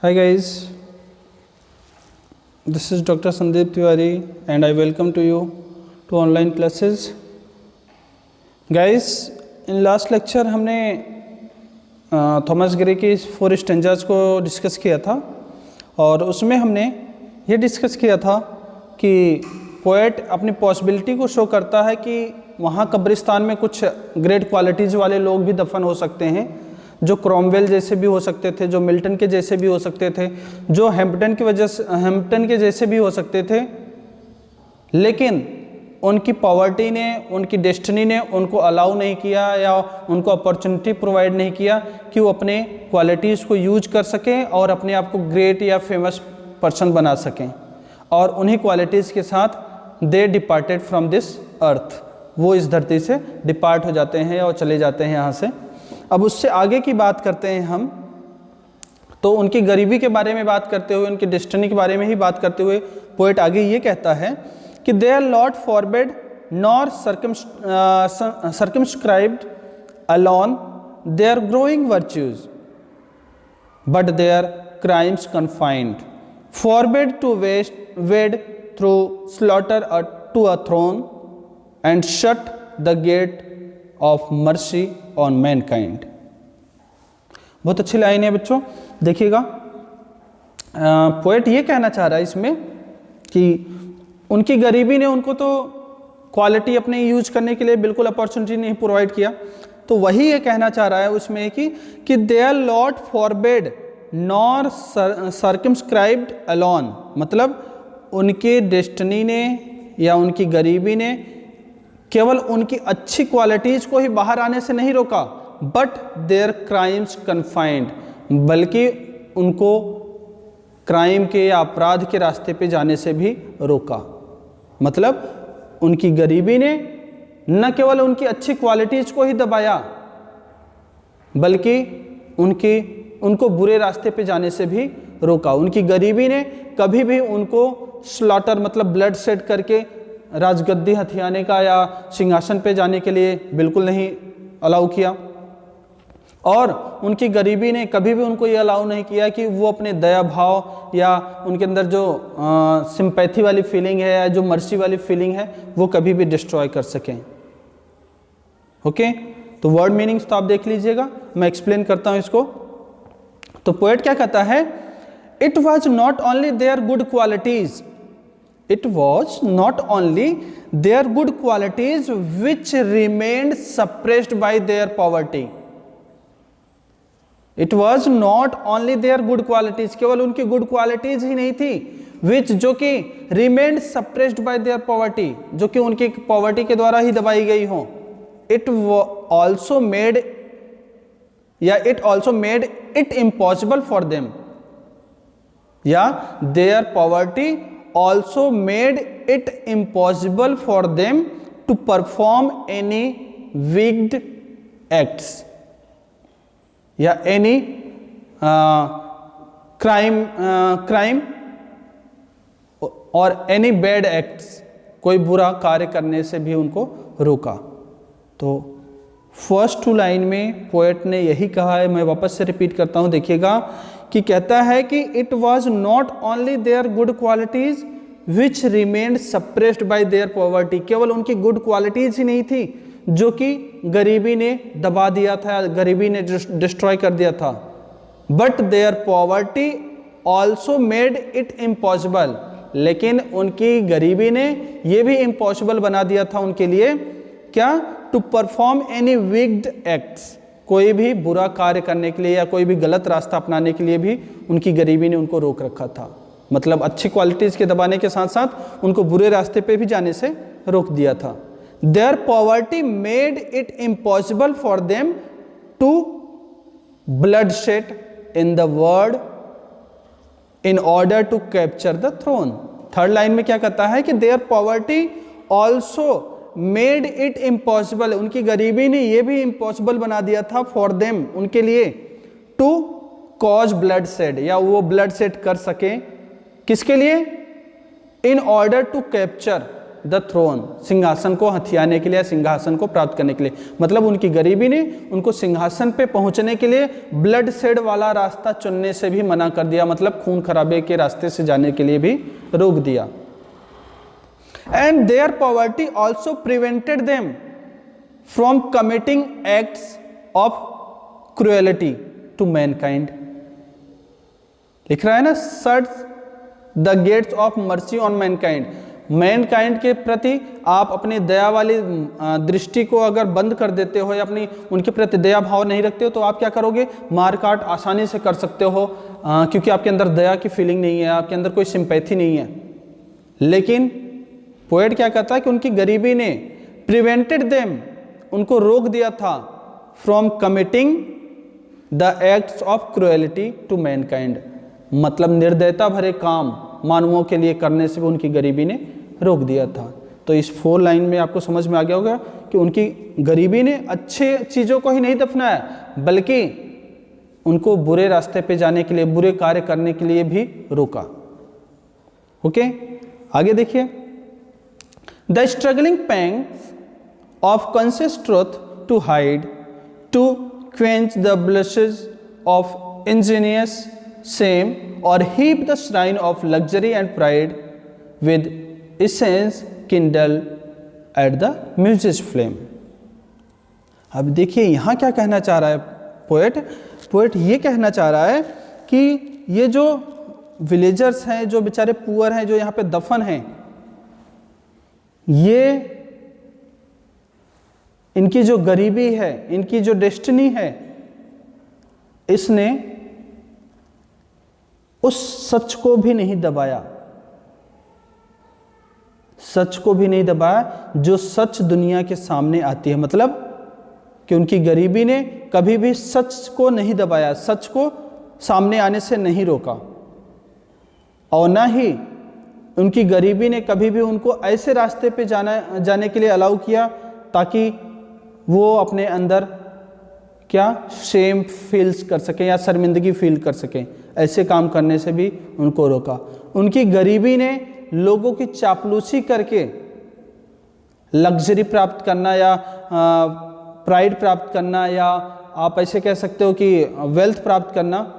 Hi guys, this is Dr. Sandeep Tiwari and I welcome to you to online classes. Guys, in last lecture हमने Thomas Gray की 4 stanzas को discuss किया था और उसमें हमने ये डिस्कस किया था कि पोएट अपनी पॉसिबिलिटी को शो करता है कि वहाँ कब्रिस्तान में कुछ ग्रेट क्वालिटीज़ वाले लोग भी दफन हो सकते हैं, जो क्रॉमवेल जैसे भी हो सकते थे, जो मिल्टन के जैसे भी हो सकते थे, जो हैम्पटन के जैसे भी हो सकते थे, लेकिन उनकी पॉवर्टी ने, उनकी डेस्टिनी ने उनको अलाउ नहीं किया या उनको अपॉर्चुनिटी प्रोवाइड नहीं किया कि वो अपने क्वालिटीज़ को यूज कर सकें और अपने आप को ग्रेट या फेमस पर्सन बना सकें। और उन्हीं क्वालिटीज़ के साथ दे डिपार्टेड फ्रॉम दिस अर्थ, वो इस धरती से डिपार्ट हो जाते हैं और चले जाते हैं यहाँ से। अब उससे आगे की बात करते हैं हम, तो उनकी गरीबी के बारे में बात करते हुए, उनकी डेस्टिनी के बारे में ही बात करते हुए पोएट आगे ये कहता है कि their lord forbid nor circumscribed alone their growing virtues but their crimes confined, forbid to wade through slaughter to a throne and shut the gate of mercy on mankind. बहुत अच्छी लाइन है बच्चों, देखिएगा। पोएट ये कहना चाह रहा है इसमें कि उनकी गरीबी ने उनको तो क्वालिटी अपने यूज करने के लिए बिल्कुल अपॉर्चुनिटी नहीं प्रोवाइड किया, तो वही ये कहना चाह रहा है उसमें कि their lord forbid nor circumscribed alone, मतलब उनके डेस्टिनी ने या उनकी गरीबी ने केवल उनकी अच्छी क्वालिटीज़ को ही बाहर आने से नहीं रोका, बट देयर क्राइम्स कन्फाइंड, बल्कि उनको क्राइम के या अपराध के रास्ते पे जाने से भी रोका। मतलब उनकी गरीबी ने न केवल उनकी अच्छी क्वालिटीज़ को ही दबाया, बल्कि उनको बुरे रास्ते पे जाने से भी रोका। उनकी गरीबी ने कभी भी उनको स्लॉटर मतलब ब्लड शेड करके राजगद्दी हथियाने का या सिंहासन पे जाने के लिए बिल्कुल नहीं अलाउ किया, और उनकी गरीबी ने कभी भी उनको ये अलाउ नहीं किया कि वो अपने दया भाव या उनके अंदर जो सिंपैथी वाली फीलिंग है या जो मर्सी वाली फीलिंग है वो कभी भी डिस्ट्रॉय कर सकें। ओके, तो वर्ड मीनिंग्स तो आप देख लीजिएगा, मैं एक्सप्लेन करता हूँ इसको। तो पोएट क्या कहता है, it was not only their good qualities, it was not only their good qualities which remained suppressed by their poverty. It was not only their good qualities, केवल उनकी गुड क्वालिटीज ही नहीं थी, which जो कि remained suppressed by their poverty, जो कि उनकी poverty के द्वारा ही दबाई गई हो। It also made it impossible for them, या their poverty also made it impossible for them to perform any wicked acts या any crime और any bad acts, कोई बुरा कार्य करने से भी उनको रोका। तो फर्स्ट 2 लाइन में पोएट ने यही कहा है, मैं वापस से रिपीट करता हूं, देखिएगा कि कहता है कि it was not only their good qualities which remained suppressed by their poverty, केवल उनकी गुड क्वालिटीज ही नहीं थी जो कि गरीबी ने दबा दिया था, गरीबी ने डिस्ट्रॉय कर दिया था, but there poverty also made it impossible, लेकिन उनकी गरीबी ने यह भी इम्पॉसिबल बना दिया था उनके लिए, क्या, to perform any wicked acts, कोई भी बुरा कार्य करने के लिए या कोई भी गलत रास्ता अपनाने के लिए भी उनकी गरीबी ने उनको रोक रखा था। मतलब अच्छी क्वालिटीज़ के दबाने के साथ साथ उनको बुरे रास्ते पे भी जाने से रोक दिया था। Their poverty made it impossible for them to blood shed in the world in order to capture the throne. Third line में क्या कहता है कि their poverty also made it impossible, उनकी गरीबी ने यह भी इम्पॉसिबल बना दिया था फॉर देम, उनके लिए, टू कॉज ब्लड शेड, या वो ब्लड शेड कर सके, किसके लिए, in order to capture, the throne, सिंहासन को हथियाने के लिए, सिंहासन को प्राप्त करने के लिए। मतलब उनकी गरीबी ने उनको सिंहासन पे पहुंचने के लिए ब्लड शेड वाला रास्ता चुनने से भी मना कर दिया, मतलब खून खराबे के रास्ते से जाने के लिए भी रोक दिया। And their poverty also prevented them from committing acts of cruelty to mankind. लिख रहा है ना, shuts the gates of mercy on mankind. Mankind के प्रति आप अपनी दया वाली दृष्टि को अगर बंद कर देते हो या अपनी उनके प्रति दया भाव नहीं रखते हो तो आप क्या करोगे, मार काट आसानी से कर सकते हो, क्योंकि आपके अंदर दया की फीलिंग नहीं है, आपके अंदर कोई सिंपैथी नहीं है। लेकिन पोएट क्या कहता है कि उनकी गरीबी ने प्रिवेंटेड देम, उनको रोक दिया था, from committing the acts of cruelty to mankind. मतलब निर्दयता भरे काम मानवों के लिए करने से भी उनकी गरीबी ने रोक दिया था। तो इस 4 लाइन में आपको समझ में आ गया होगा कि उनकी गरीबी ने अच्छे चीज़ों को ही नहीं दफनाया, बल्कि उनको बुरे रास्ते पे जाने के लिए, बुरे कार्य करने के लिए भी रोका। ओके, आगे देखिए। The struggling pangs of conscious truth to hide, to quench the blushes of ingenious shame or heap the shrine of luxury and pride with essence kindle at the muse's flame। अब देखिए यहाँ क्या कहना चाह रहा है पोएट ये कहना चाह रहा है कि ये जो विलेजर्स हैं, जो बेचारे पुअर हैं, जो यहाँ पे दफन हैं, ये इनकी जो गरीबी है, इनकी जो डेस्टिनी है, इसने उस सच को भी नहीं दबाया, सच को भी नहीं दबाया जो सच दुनिया के सामने आती है। मतलब कि उनकी गरीबी ने कभी भी सच को नहीं दबाया, सच को सामने आने से नहीं रोका, और ना ही उनकी गरीबी ने कभी भी उनको ऐसे रास्ते पे जाने के लिए अलाउ किया ताकि वो अपने अंदर क्या शेम फील्स कर सकें या शर्मिंदगी फील कर सकें। ऐसे काम करने से भी उनको रोका। उनकी गरीबी ने लोगों की चापलूसी करके लग्जरी प्राप्त करना या प्राइड प्राप्त करना, या आप ऐसे कह सकते हो कि वेल्थ प्राप्त करना,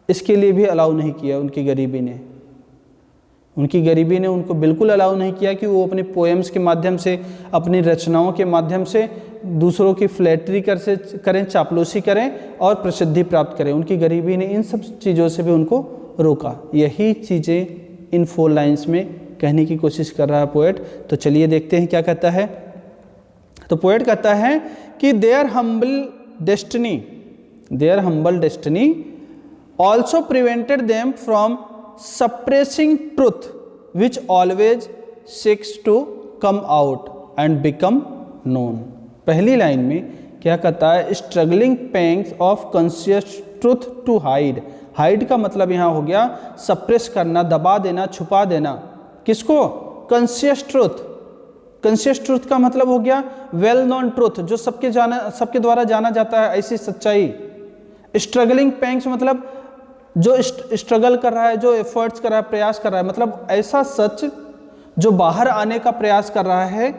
इसके लिए भी अलाउ नहीं किया उनकी गरीबी ने। उनकी गरीबी ने उनको बिल्कुल अलाउ नहीं किया कि वो अपने पोएम्स के माध्यम से, अपनी रचनाओं के माध्यम से दूसरों की फ्लैटरी करें, चापलूसी करें और प्रसिद्धि प्राप्त करें। उनकी गरीबी ने इन सब चीज़ों से भी उनको रोका। यही चीज़ें इन 4 लाइन्स में कहने की कोशिश कर रहा है पोएट। तो चलिए देखते हैं क्या कहता है। तो पोएट कहता है कि their humble destiny also prevented them from suppressing truth which always seeks to come out and become known। पहली लाइन में क्या कहता है, struggling pangs of conscious truth to hide. Hide का मतलब यहाँ हो गया सप्रेस करना, दबा देना, छुपा देना। किसको? Conscious truth. कॉन्शियस ट्रुथ का मतलब हो गया वेल नोन ट्रुथ, जो सबके द्वारा जाना जाता है, ऐसी सच्चाई। स्ट्रगलिंग पैंग्स मतलब जो स्ट्रगल कर रहा है, जो एफर्ट्स कर रहा है, प्रयास कर रहा है, मतलब ऐसा सच जो बाहर आने का प्रयास कर रहा है,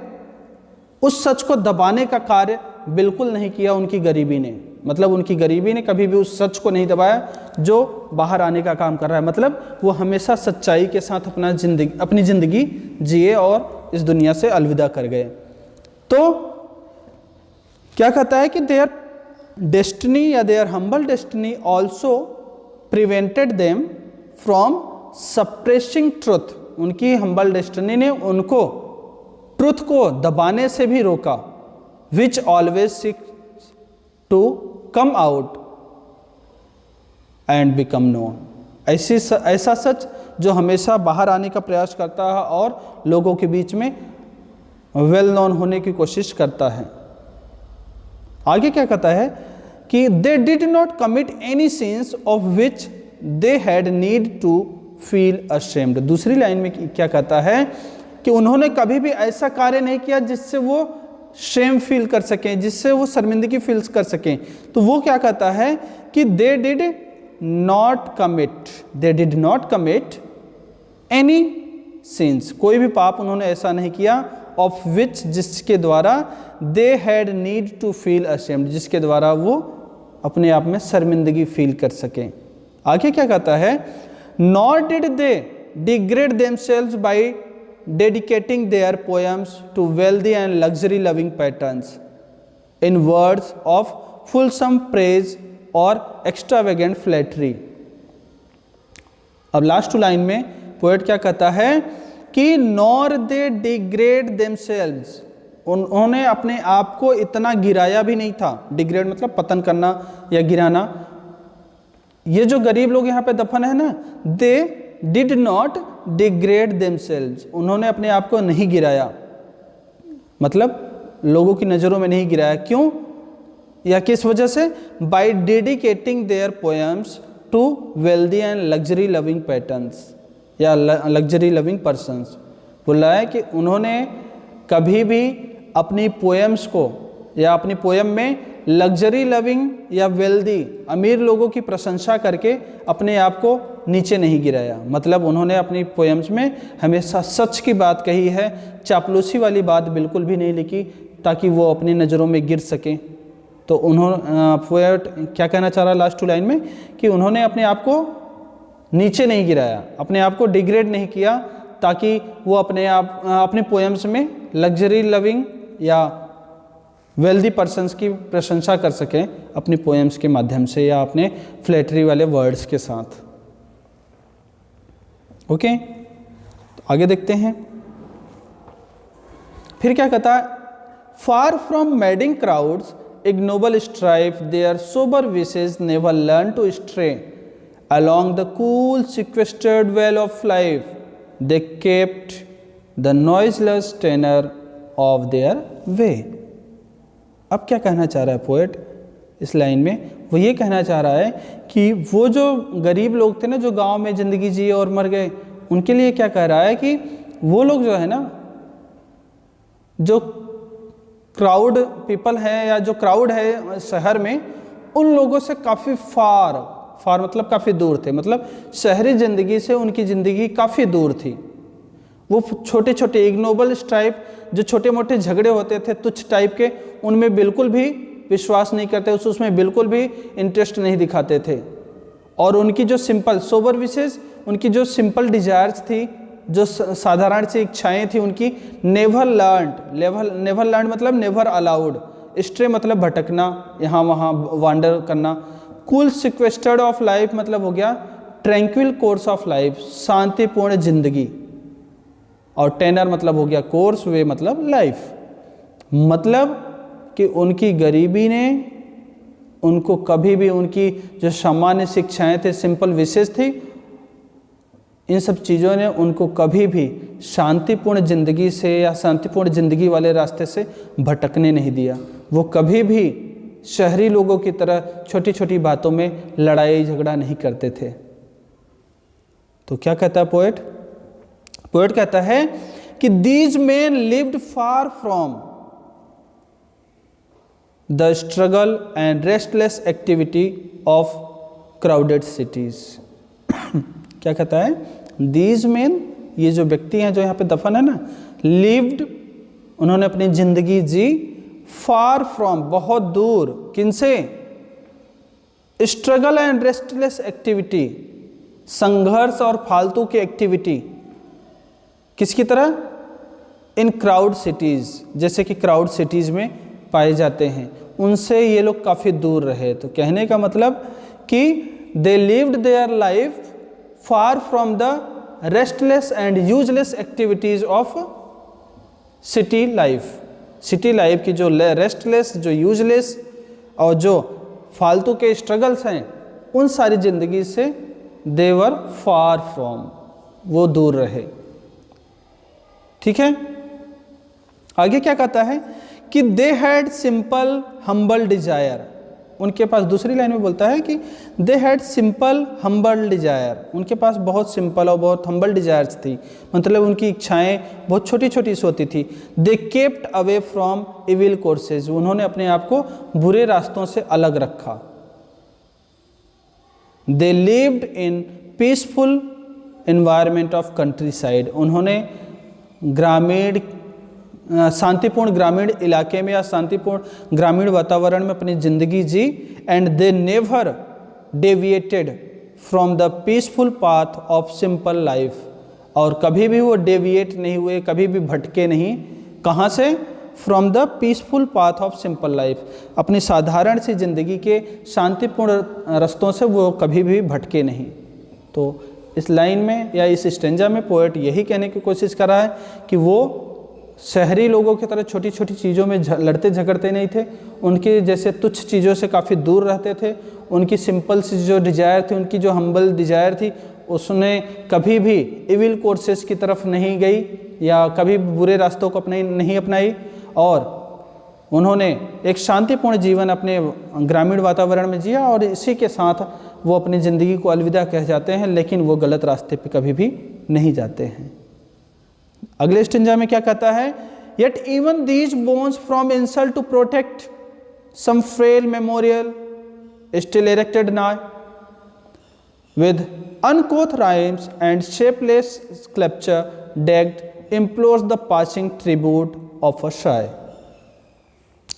उस सच को दबाने का कार्य बिल्कुल नहीं किया उनकी गरीबी ने। मतलब उनकी गरीबी ने कभी भी उस सच को नहीं दबाया जो बाहर आने का काम कर रहा है। मतलब वो हमेशा सच्चाई के साथ अपनी ज़िंदगी जिए और इस दुनिया से अलविदा कर गए। तो क्या कहता है कि देयर डेस्टिनी या their humble destiny also prevented them from suppressing truth. उनकी हम्बल डेस्टिनी ने उनको ट्रुथ को दबाने से भी रोका। Which always seeks to come out and become known. ऐसा सच जो हमेशा बाहर आने का प्रयास करता है और लोगों के बीच में वेल नोन होने की कोशिश करता है। आगे क्या कहता है कि they did not commit any sins of which they had need to feel ashamed. दूसरी लाइन में क्या कहता है कि उन्होंने कभी भी ऐसा कार्य नहीं किया जिससे वो शेम फील कर सकें, जिससे वो शर्मिंदगी फील कर सकें। तो वो क्या कहता है कि they did not commit any since, कोई भी पाप उन्होंने ऐसा नहीं किया, ऑफ विच जिसके द्वारा they had need to feel ashamed, जिसके द्वारा वो अपने आप में शर्मिंदगी फील कर सकें। आगे क्या कहता है, not did they degrade themselves by dedicating their poems to wealthy and luxury loving patrons in words of fulsome praise और एक्स्ट्रावेगेंट फ्लैटरी। अब लास्ट 2 लाइन में पोएट क्या कहता है कि नॉर दे डिग्रेड देमसेल्व्स, उन्होंने अपने आप को इतना गिराया भी नहीं था। डिग्रेड मतलब पतन करना या गिराना। ये जो गरीब लोग यहाँ पे दफन है ना, दे डिड नॉट डिग्रेड देमसेल्व्स, उन्होंने अपने आप को नहीं गिराया, मतलब लोगों की नज़रों में नहीं गिराया। क्यों या किस वजह से? By dedicating their poems to wealthy and luxury loving patterns या लग्जरी लविंग पर्सन्स। बोला है कि उन्होंने कभी भी अपनी पोएम्स को या अपनी पोएम में लग्जरी लविंग या वेल्दी अमीर लोगों की प्रशंसा करके अपने आप को नीचे नहीं गिराया। मतलब उन्होंने अपनी पोएम्स में हमेशा सच की बात कही है, चापलूसी वाली बात बिल्कुल भी नहीं लिखी ताकि वो अपनी नज़रों में गिर सकें। तो उन्होंने पोएट क्या कहना चाह रहा है लास्ट 2 लाइन में कि उन्होंने अपने आप को नीचे नहीं गिराया, अपने आप को डिग्रेड नहीं किया ताकि वो अपने पोएम्स में लग्जरी लविंग या वेल्दी पर्सन्स की प्रशंसा कर सकें अपनी पोएम्स के माध्यम से या अपने फ्लैटरी वाले वर्ड्स के साथ। ओके, तो आगे देखते हैं फिर क्या कहता है, far from madding crowds ignoble strife, their sober wishes never learn to stray along the cool sequestered well of life. They kept the noiseless tenor of their way. अब क्या कहना चाह रहा है पोएट इस लाइन में? वो ये कहना चाह रहा है कि वो जो गरीब लोग थे ना, जो गांव में ज़िंदगी जिए और मर गए, उनके लिए क्या कह रहा है कि वो लोग जो है ना, जो क्राउड पीपल है या जो क्राउड है शहर में, उन लोगों से काफ़ी फार मतलब काफ़ी दूर थे। मतलब शहरी ज़िंदगी से उनकी ज़िंदगी काफ़ी दूर थी। वो छोटे छोटे इग्नोबल स्ट्राइप, जो छोटे मोटे झगड़े होते थे तुच्छ टाइप के, उनमें बिल्कुल भी विश्वास नहीं करते, उसमें बिल्कुल भी इंटरेस्ट नहीं दिखाते थे। और उनकी जो सिंपल सोबर विशेष, उनकी जो सिंपल डिजायर्स थी, जो साधारण सी इच्छाएं थी उनकी, नेवर लर्नड मतलब नेवर अलाउड, स्ट्रे मतलब भटकना, यहाँ वहाँ वांडर करना, कूल सिक्वेस्टर्ड ऑफ लाइफ मतलब हो गया ट्रैंक्विल कोर्स ऑफ लाइफ, शांतिपूर्ण जिंदगी, और टेनर मतलब हो गया कोर्स, वे मतलब लाइफ। मतलब कि उनकी गरीबी ने उनको कभी भी, उनकी जो सामान्य शिक्षाएं थे, सिंपल विशेष थी, इन सब चीज़ों ने उनको कभी भी शांतिपूर्ण ज़िंदगी से या शांतिपूर्ण ज़िंदगी वाले रास्ते से भटकने नहीं दिया। वो कभी भी शहरी लोगों की तरह छोटी छोटी बातों में लड़ाई झगड़ा नहीं करते थे। तो क्या कहता है पोएट? पोएट कहता है कि these main lived far from the struggle and restless activity of crowded cities. क्या कहता है? दीज मेन, ये जो व्यक्ति हैं जो यहाँ पे दफन है ना, लिव्ड, उन्होंने अपनी जिंदगी जी, फार फ्रॉम बहुत दूर, किनसे? स्ट्रगल एंड रेस्टलेस एक्टिविटी, संघर्ष और फालतू की एक्टिविटी, किसकी तरह? इन क्राउड सिटीज, जैसे कि क्राउड सिटीज में पाए जाते हैं, उनसे ये लोग काफ़ी दूर रहे। तो कहने का मतलब कि they lived their life far from the restless and useless activities of city life. City life की जो रेस्टलेस, जो यूजलेस और जो फालतू के स्ट्रगल्स हैं, उन सारी जिंदगी से देवर फार फ्रॉम, वो दूर रहे। ठीक है, आगे क्या कहता है कि they had simple humble desire, उनके पास, दूसरी लाइन में बोलता है कि they had simple humble desire, उनके पास बहुत सिंपल और बहुत हम्बल डिजायर्स थी, मतलब उनकी इच्छाएं बहुत छोटी छोटी सी होती थी। They kept away from evil courses, उन्होंने अपने आप को बुरे रास्तों से अलग रखा। They lived in peaceful environment of country side, उन्होंने ग्रामीण शांतिपूर्ण ग्रामीण इलाके में या शांतिपूर्ण ग्रामीण वातावरण में अपनी ज़िंदगी जी। And they never deviated from the peaceful path of simple life, और कभी भी वो डेविएट नहीं हुए, कभी भी भटके नहीं। कहाँ से? From the peaceful path of simple life, अपनी साधारण सी ज़िंदगी के शांतिपूर्ण रास्तों से वो कभी भी भटके नहीं। तो इस लाइन में या इस स्टेंजा में पोएट यही कहने की कोशिश कर रहा है कि वो शहरी लोगों की तरह छोटी छोटी चीज़ों में लड़ते झगड़ते नहीं थे, उनके जैसे तुच्छ चीज़ों से काफ़ी दूर रहते थे। उनकी सिंपल सी जो डिज़ायर थी, उनकी जो हम्बल डिज़ायर थी, उसने कभी भी इविल कोर्सेस की तरफ नहीं गई या कभी बुरे रास्तों को नहीं अपनाई, और उन्होंने एक शांतिपूर्ण जीवन अपने ग्रामीण वातावरण में जिया, और इसी के साथ वो अपनी ज़िंदगी को अलविदा कह जाते हैं, लेकिन वो गलत रास्ते पे कभी भी नहीं जाते हैं। अगले स्टेंजा में क्या कहता है? Yet even these bones from insult to protect some frail memorial still erected now with uncouth rhymes and shapeless sculpture decked implores the passing tribute of a sigh।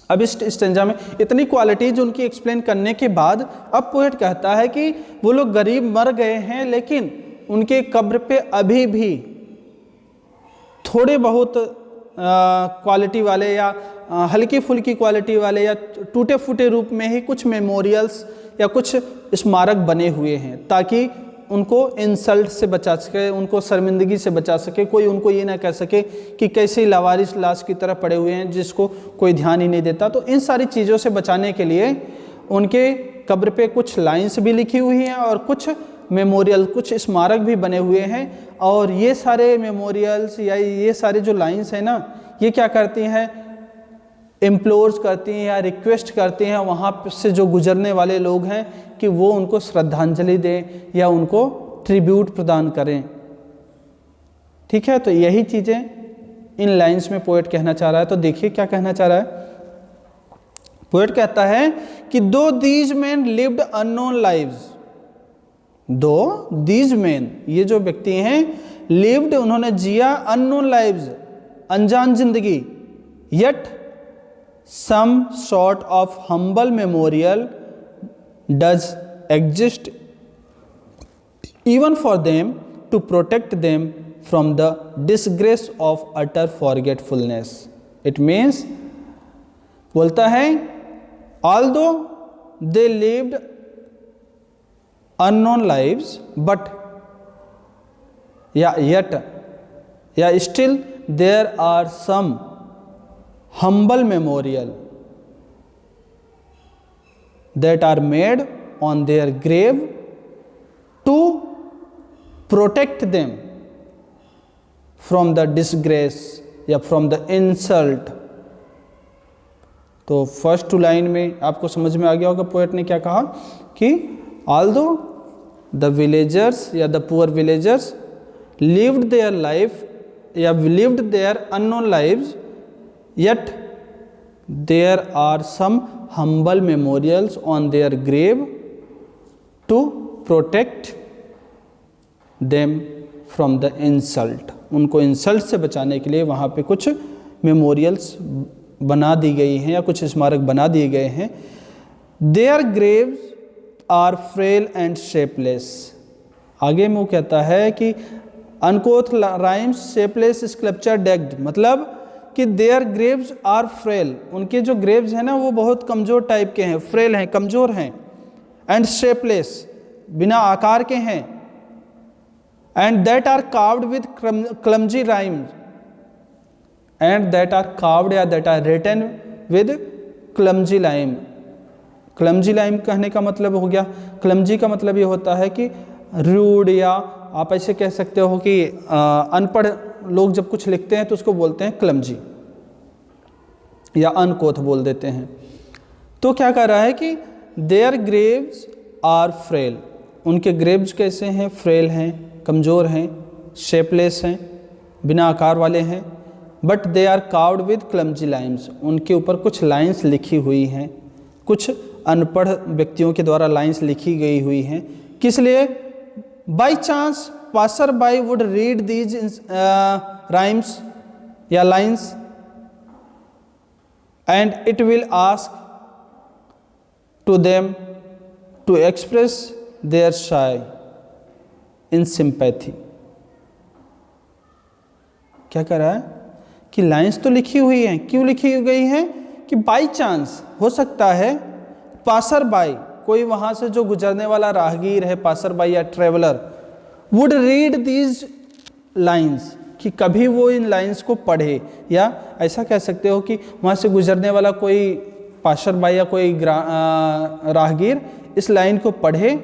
अब इस स्टेंजा में इतनी क्वालिटीज उनकी explain करने के बाद अब poet कहता है कि वो लोग गरीब मर गए हैं, लेकिन उनके कब्र पे अभी भी थोड़े बहुत क्वालिटी वाले या हल्की फुल्की क्वालिटी वाले या टूटे फूटे रूप में ही कुछ मेमोरियल्स या कुछ स्मारक बने हुए हैं, ताकि उनको इंसल्ट से बचा सके, उनको शर्मिंदगी से बचा सके, कोई उनको ये ना कह सके कि कैसे लावारिस लाश की तरह पड़े हुए हैं जिसको कोई ध्यान ही नहीं देता। तो इन सारी चीज़ों से बचाने के लिए उनके कब्र पे कुछ लाइंस भी लिखी हुई हैं और कुछ मेमोरियल, कुछ स्मारक भी बने हुए हैं। और ये सारे मेमोरियल्स या ये सारे जो लाइंस हैं ना, ये क्या करती हैं? इम्प्लोर्स करती हैं या रिक्वेस्ट करती हैं वहाँ से जो गुजरने वाले लोग हैं कि वो उनको श्रद्धांजलि दें या उनको ट्रिब्यूट प्रदान करें। ठीक है, तो यही चीज़ें इन लाइंस में पोएट कहना चाह रहा है। तो देखिए क्या कहना चाह रहा है। पोएट कहता है कि दो these man lived unknown lives, दो दीज मैन, ये जो व्यक्ति हैं, लिव्ड, उन्होंने जिया, अननोन लाइव्स, अनजान जिंदगी, yet some sort of humble memorial does exist even for them to protect them from the disgrace of utter forgetfulness। It means, बोलता है, although they lived unknown lives but yet still there are some humble memorial that are made on their grave to protect them from the disgrace या from the insult। तो first to line में आपको समझ में आ गया होगा poet ने क्या कहा कि although the villagers या the poor villagers lived their life या lived their unknown lives, yet there are some humble memorials on their grave to protect them from the insult। उनको इंसल्ट से बचाने के लिए वहाँ पे कुछ मेमोरियल्स बना दी गई हैं या कुछ स्मारक बना दिए गए हैं। Their graves are frail and shapeless। आगे में वो कहता है कि uncouth rhymes shapeless sculpture decked, मतलब कि देयर ग्रेव्स आर फ्रेल, उनके जो ग्रेव्स हैं ना वो बहुत कमज़ोर टाइप के हैं, फ्रेल हैं, कमज़ोर हैं, एंड शेपलेस, बिना आकार के हैं, and that are carved with clumsy rhymes, and that are carved या that are written with clumsy rhyme. Clumsy rhyme कहने का मतलब हो गया, क्लमजी का मतलब ये होता है कि रूड, या आप ऐसे कह सकते हो कि अनपढ़ लोग जब कुछ लिखते हैं तो उसको बोलते हैं क्लमजी या अनकोथ बोल देते हैं। तो क्या कह रहा है कि देयर ग्रेव्स आर फ्रेल, उनके ग्रेव्स कैसे हैं? फ्रेल हैं, कमज़ोर हैं, शेपलेस हैं, बिना आकार वाले हैं, but they are carved with clumsy lines, उनके ऊपर कुछ लाइन्स लिखी हुई हैं, कुछ अनपढ़ व्यक्तियों के द्वारा लाइन्स लिखी गई हुई हैं। किस लिए? By chance passer by would read these rhymes या lines and it will ask to them to express their sigh in sympathy. क्या कर रहा है कि लाइन्स तो लिखी हुई हैं, क्यों लिखी गई हैं कि बाई चांस हो सकता है पासर बाई, कोई वहाँ से जो गुजरने वाला राहगीर है, पासर बाई या traveller, would read these lines, कि कभी वो इन लाइन्स को पढ़े, या ऐसा कह सकते हो कि वहाँ से गुजरने वाला कोई पासर बाई या कोई राहगीर इस लाइन को पढ़े,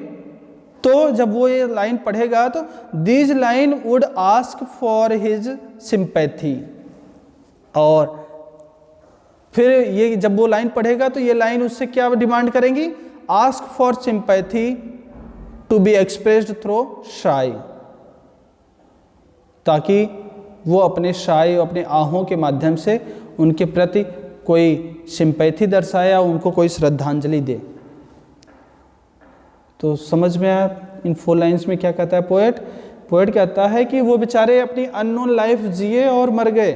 तो जब वो ये लाइन पढ़ेगा तो these line would ask for his sympathy, और फिर ये जब वो लाइन पढ़ेगा तो ये लाइन उससे क्या डिमांड करेंगी, ask for sympathy to be expressed through sigh, ताकि वो अपने शाय, अपने आहों के माध्यम से उनके प्रति कोई सिंपैथी दर्शाए या उनको कोई श्रद्धांजलि दे। तो समझ में आया इन 4 लाइन्स में क्या कहता है पोएट। पोएट कहता है कि वो बेचारे अपनी अननोन लाइफ जिए और मर गए,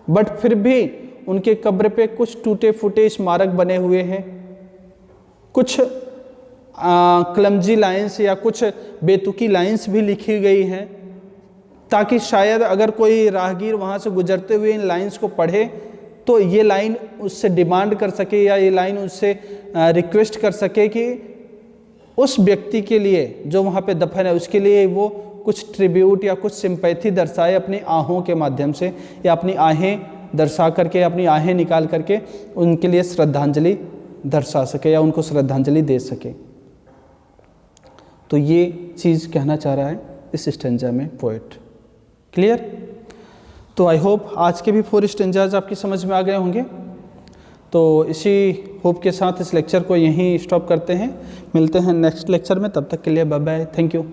बट फिर भी उनके कब्र पे कुछ टूटे फूटे स्मारक बने हुए हैं, कुछ क्लमजी लाइन्स या कुछ बेतुकी लाइन्स भी लिखी गई हैं, ताकि शायद अगर कोई राहगीर वहाँ से गुजरते हुए इन लाइन्स को पढ़े तो ये लाइन उससे डिमांड कर सके या ये लाइन उससे रिक्वेस्ट कर सके कि उस व्यक्ति के लिए जो वहाँ पे दफन है उसके लिए वो कुछ ट्रिब्यूट या कुछ सिंपैथी दर्शाए अपनी आहों के माध्यम से, या अपनी आहें दर्शा करके, अपनी आहें निकाल करके उनके लिए श्रद्धांजलि दर्शा सके या उनको श्रद्धांजलि दे सके। तो ये चीज़ कहना चाह रहा है इस स्टेंजा में पोएट। क्लियर? तो आई होप आज के भी 4 स्टेंजाज आपकी समझ में आ गए होंगे। तो इसी होप के साथ इस लेक्चर को यहीं स्टॉप करते हैं, मिलते हैं नेक्स्ट लेक्चर में, तब तक के लिए बाय बाय, थैंक यू।